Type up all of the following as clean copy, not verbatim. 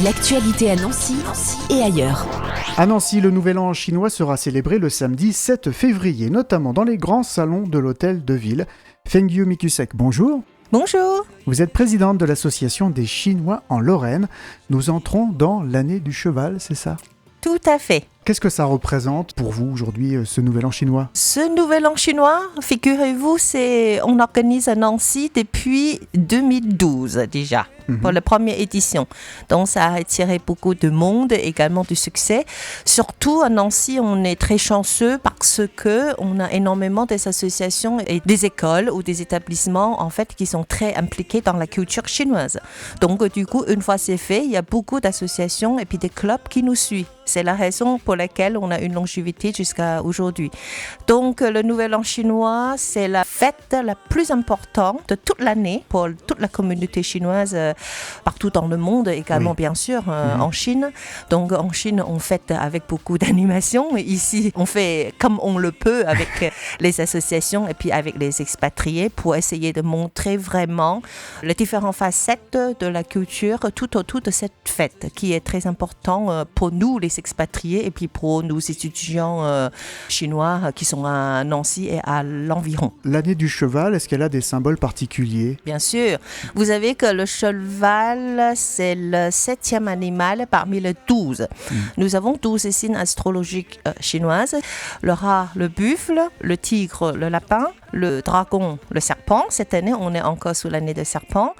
L'actualité à Nancy et ailleurs. À Nancy, le Nouvel An chinois sera célébré le samedi 7 février, notamment dans les grands salons de l'hôtel de ville. Fengyu Mikusek, bonjour. Bonjour. Vous êtes présidente de l'association des Chinois en Lorraine. Nous entrons dans l'année du cheval, c'est ça ? Tout à fait. Qu'est-ce que ça représente pour vous aujourd'hui, ce Nouvel An chinois ? Ce Nouvel An chinois, figurez-vous, on organise à Nancy depuis 2012 déjà, pour la première édition. Donc ça a attiré beaucoup de monde, également du succès. Surtout à Nancy, on est très chanceux parce qu'on a énormément des associations et des écoles ou des établissements en fait qui sont très impliqués dans la culture chinoise. Donc du coup, une fois c'est fait, il y a beaucoup d'associations et puis des clubs qui nous suivent. C'est la raison pour laquelle on a une longévité jusqu'à aujourd'hui. Donc, le Nouvel An chinois, c'est la fête la plus importante de toute l'année pour toute la communauté chinoise, partout dans le monde, également bien sûr en Chine. Donc, en Chine, on fête avec beaucoup d'animation. Ici, on fait comme on le peut avec les associations et puis avec les expatriés pour essayer de montrer vraiment les différentes facettes de la culture tout autour de cette fête qui est très important pour nous, les expatriés, et puis pour nos étudiants chinois qui sont à Nancy et à l'environ. L'année du cheval, est-ce qu'elle a des symboles particuliers ? Bien sûr. Vous savez que le cheval, c'est le 7e animal parmi les 12. Nous avons 12 signes astrologiques chinoises. Le rat, le buffle, le tigre, le lapin, le dragon, le serpent. Cette année, on est encore sous l'année de serpent.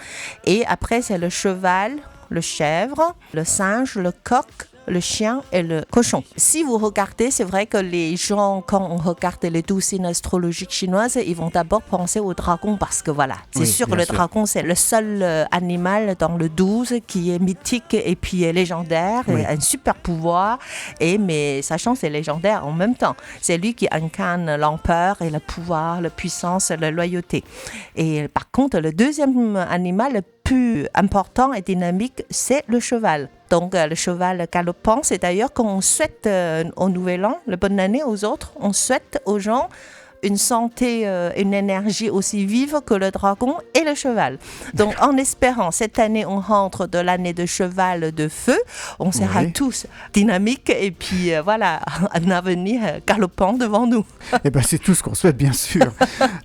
Et après, c'est le cheval, le chèvre, le singe, le coq, le chien et le cochon. Si vous regardez, c'est vrai que les gens, quand on regarde les 12 signes astrologiques chinoises, ils vont d'abord penser au dragon parce que voilà, c'est sûr que le dragon, c'est le seul animal dans le 12 qui est mythique et puis légendaire, et a un super pouvoir, mais sachant c'est légendaire en même temps. C'est lui qui incarne l'empereur et le pouvoir, la puissance, la loyauté. Et par contre, le deuxième animal le plus important et dynamique, c'est le cheval. Donc, le cheval galopant, c'est d'ailleurs quand on souhaite au Nouvel An, la bonne année aux autres, on souhaite aux gens une santé, une énergie aussi vive que le dragon et le cheval. Donc, en espérant, cette année, on rentre de l'année de cheval de feu, on sera tous dynamiques et puis voilà, un avenir galopant devant nous. Eh bien, c'est tout ce qu'on souhaite, bien sûr.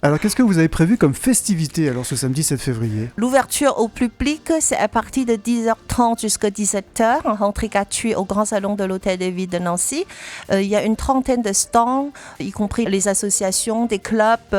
Alors, qu'est-ce que vous avez prévu comme festivité alors ce samedi 7 février ? L'ouverture au public, c'est à partir de 10h30 jusqu'à 17h, en rentrée gratuite au Grand Salon de l'Hôtel de Ville de Nancy. Il y a une trentaine de stands, y compris les associations, des clubs,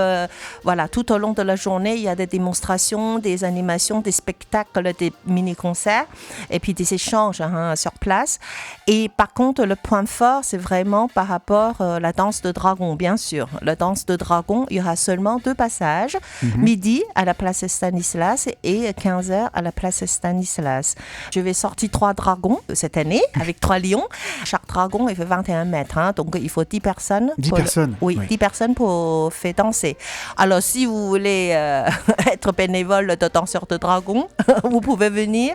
voilà, tout au long de la journée, il y a des démonstrations, des animations, des spectacles, des mini-concerts et puis des échanges sur place. Et par contre, le point fort, c'est vraiment par rapport à la danse de dragon, bien sûr. La danse de dragon, il y aura seulement 2 passages, midi à la place Stanislas et 15h à la place Stanislas. Je vais sortir 3 dragons cette année avec 3 lions. Chaque dragon, il fait 21 mètres, donc il faut 10 personnes. 10 personnes ? Oui, 10 personnes pour faire danser. Alors, si vous voulez être bénévole de danseur de dragon, vous pouvez venir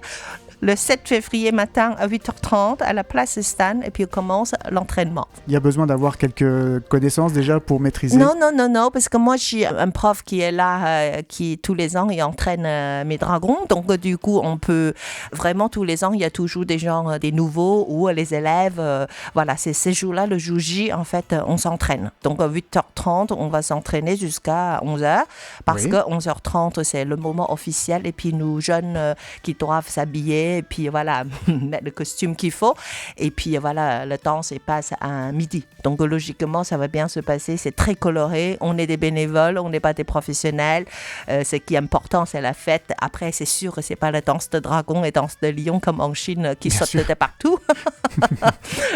le 7 février matin à 8h30 à la place Stan et puis on commence l'entraînement. Il y a besoin d'avoir quelques connaissances déjà pour maîtriser ? Non, parce que moi j'ai un prof qui est là, qui tous les ans il entraîne mes dragons, donc du coup on peut vraiment tous les ans il y a toujours des gens, des nouveaux ou les élèves, voilà, c'est ces jours-là, le jour J en fait on s'entraîne. Donc à 8h30 on va s'entraîner jusqu'à 11h parce que 11h30 c'est le moment officiel et puis nous jeunes qui doivent s'habiller et puis voilà, mettre le costume qu'il faut. Et puis voilà, le temps se passe à midi. Donc logiquement, ça va bien se passer. C'est très coloré. On est des bénévoles, on n'est pas des professionnels. Ce qui est important, c'est la fête. Après, c'est sûr que c'est pas la danse de dragon et danse de lion comme en Chine qui saute de partout.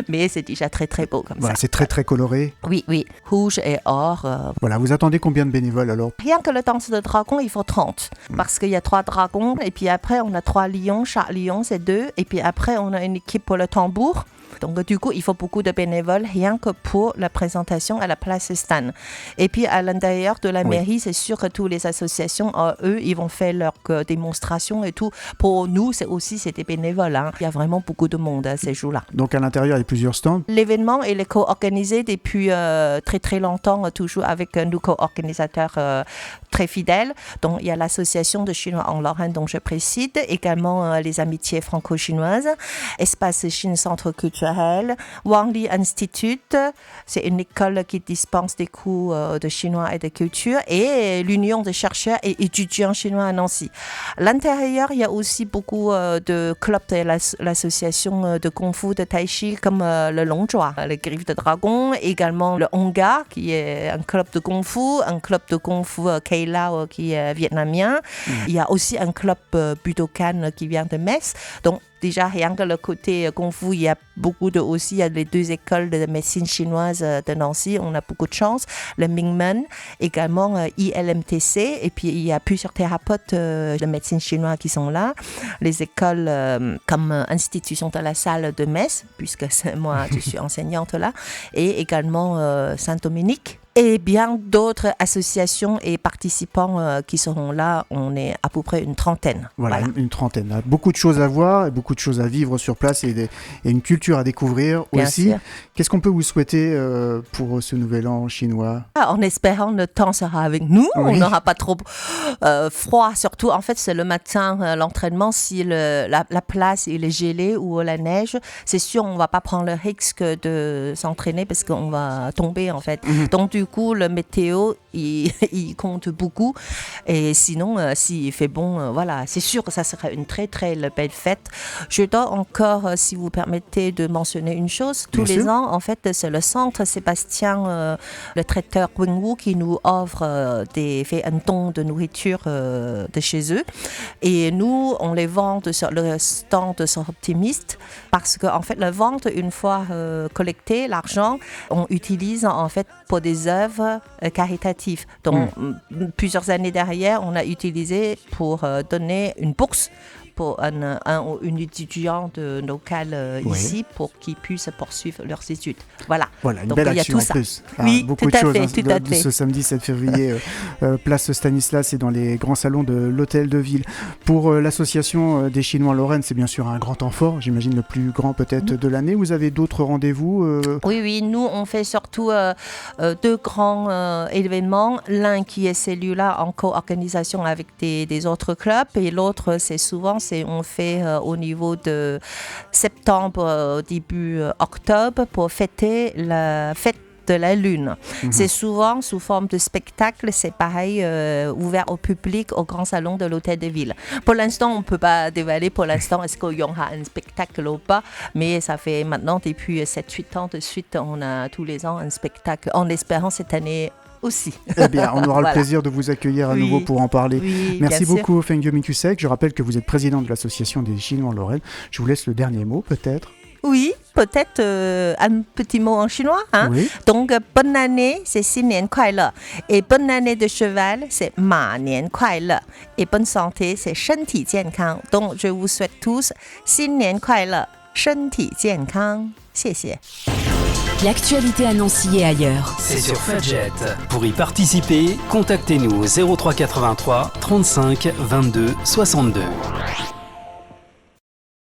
Mais c'est déjà très très beau comme ça. C'est très très coloré. Oui. Rouge et or. Voilà, vous attendez combien de bénévoles alors ? Rien que la danse de dragon, il faut 30. Parce qu'il y a 3 dragons et puis après, on a 3 lions. Chaque lion, c'est 2. Et puis après, on a une équipe pour le tambour. Donc du coup, il faut beaucoup de bénévoles rien que pour la présentation à la place Stan. Et puis à l'intérieur de la mairie, c'est sûr que toutes les associations, eux, ils vont faire leurs démonstrations et tout. Pour nous, c'est des bénévoles. Il y a vraiment beaucoup de monde à ces jours-là. Donc à l'intérieur, il y a plusieurs stands. L'événement il est co-organisé depuis très très longtemps, toujours avec nos co-organisateurs très fidèles. Donc il y a l'association de Chinois en Lorraine dont je préside, également les amis d'amitié franco-chinoise, Espace Chine Centre culturel, Wang Li Institute, c'est une école qui dispense des cours de chinois et de culture, et l'Union des chercheurs et étudiants chinois à Nancy. À l'intérieur, il y a aussi beaucoup de clubs de l'association de Kung Fu de Tai Chi comme le Longzhua, le Griffe de Dragon, également le Honga qui est un club de Kung Fu, un club de Kung Fu Kei Lao qui est vietnamien. Il y a aussi un club Budokan qui vient de Metz. Donc déjà, rien que le côté Kung Fu, il y a beaucoup de aussi, il y a les 2 écoles de médecine chinoise de Nancy, on a beaucoup de chance. Le Mingmen, également ILMTC, et puis il y a plusieurs thérapeutes de médecine chinoise qui sont là. Les écoles comme Institution de la Salle de Metz, puisque moi je suis enseignante là, et également Saint-Dominique. Et bien d'autres associations et participants qui seront là. On est à peu près une trentaine. Voilà. Une trentaine. Beaucoup de choses à voir, et beaucoup de choses à vivre sur place et une culture à découvrir bien aussi. Sûr. Qu'est-ce qu'on peut vous souhaiter pour ce nouvel an chinois ? En espérant que le temps sera avec nous, oui. On n'aura pas trop froid. Surtout, en fait, c'est le matin, l'entraînement. Si la place est gelée ou la neige, c'est sûr, on ne va pas prendre le risque de s'entraîner parce qu'on va tomber, en fait. Donc, du coup, le météo, il compte beaucoup. Et sinon, s'il fait bon, voilà, c'est sûr que ça sera une très, très belle fête. Je dois encore, si vous permettez, de mentionner une chose. Tous les ans, en fait, c'est le centre Sébastien, le traiteur Wingwu, qui nous offre fait un don de nourriture de chez eux. Et nous, on les vend sur le stand de Sort Optimiste parce qu'en fait, la vente, une fois collecté, l'argent, on utilise en fait pour des œuvres caritatives. Donc, plusieurs années derrière, on a utilisé pour donner une bourse pour une étudiante locale ici pour qu'ils puissent poursuivre leurs études. Voilà. Voilà, une donc, belle il y a action tout en ça. plus. Oui, beaucoup tout de choses à fait, tout à fait. Ce samedi 7 février, place Stanislas et dans les grands salons de l'hôtel de ville. Pour l'association des Chinois en Lorraine, c'est bien sûr un grand temps fort, j'imagine le plus grand peut-être de l'année. Vous avez d'autres rendez-vous Oui, nous on fait surtout 2 grands événements. L'un qui est celui-là en co-organisation avec des autres clubs et l'autre c'est souvent on fait au niveau de septembre, début octobre pour fêter la fête de la Lune. C'est souvent sous forme de spectacle, c'est pareil, ouvert au public au grand salon de l'hôtel de ville. Pour l'instant, on ne peut pas dévoiler pour l'instant est-ce qu'il y aura un spectacle ou pas, mais ça fait maintenant depuis 7-8 ans de suite, on a tous les ans un spectacle, en espérant cette année aussi. Eh bien, on aura le plaisir de vous accueillir à nouveau pour en parler. Oui, merci beaucoup, Fengyu Mikusek. Je rappelle que vous êtes président de l'association des Chinois en Lorraine. Je vous laisse le dernier mot, peut-être. Oui, peut-être un petit mot en chinois. Hein? Oui. Donc, bonne année, c'est 新年快乐. Et bonne année de cheval, c'est 马年快乐. Et bonne santé, c'est 身体健康. Donc, je vous souhaite tous 新年快乐，身体健康。谢谢。L'actualité à Nancy et ailleurs. C'est sur Fudget. Pour y participer, contactez-nous au 03 83 35 22 62.